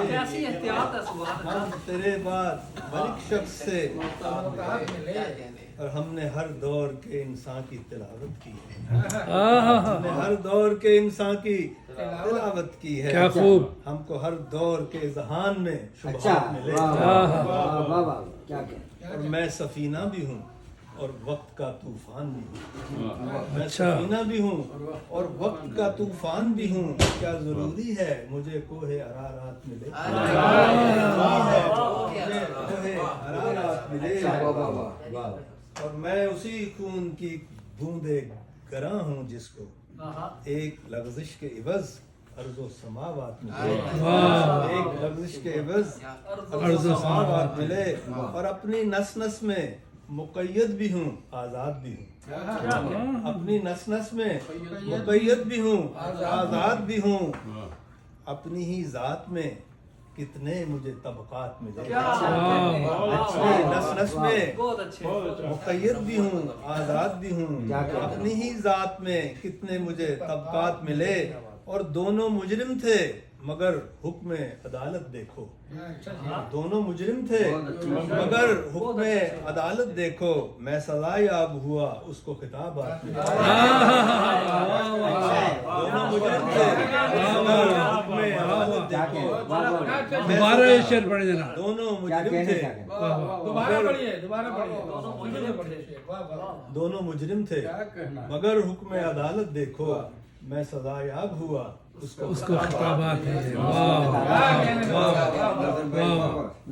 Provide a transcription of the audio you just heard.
कैसी एहतियात है, सुभान अल्लाह। हम तेरे बाद मलिक शख्स से और हमने हर दौर के इंसान की तिलावत की है, हमने हर दौर के इंसान की तिलावत की है। क्या खूब। हमको हर दौर के जहान में अच्छा, शुबहात मिले। वाह वाह वाह, क्या क्या और मैं सफीना भी हूँ और वक्त का तूफान भी हूँ। मैं अच्छा। सफीना भी हूँ और वक्त का तूफान भी हूँ। क्या जरूरी है मुझे कोहे अरारात मिले, मुझे कोहे अरारात मिले। और मैं उसी खून की बूंदे गरा हूँ जिसको एक लफ्ज़िश के इवज़ अर्ज़ो समावात मिले, एक लफ्ज़िश के इवज़ अर्ज़ो समावात मिले। और अपनी नस नस में मुक़य्यद भी हूँ, आज़ाद भी हूँ। अपनी नस नस में मुक़य्यद भी हूँ, आज़ाद भी हूँ। अपनी ही ज़ात में कितने मुझे तबक़ात मिले। अपनी नस नस में बहुत अच्छे। मुक़य्यद भी हूँ, आज़ाद भी हूँ। अपनी ही ज़ात में कितने मुझे तबक़ात मिले। और दोनों मुजरिम थे मगर हुक्म अदालत देखो, दोनों मुजरिम थे मगर हुक्म अदालत देखो। मैं सज़ायाब हुआ उसको खिताबात मिले। दोनों मुजरिम थे मगर हुक्म अदालत देखो। दोबारा ये शेर पढ़ देना। दोनों क्या मुजरिम कहने थे, क्या कहने दोबारा पढ़िए, दोबारा पढ़िए। दोनों मुजरिम थे मगर हुक्म अदालत देखो। मैं सज़ायाब हुआ उसको उसको खिताबात है। वाह वाह वाह वाह।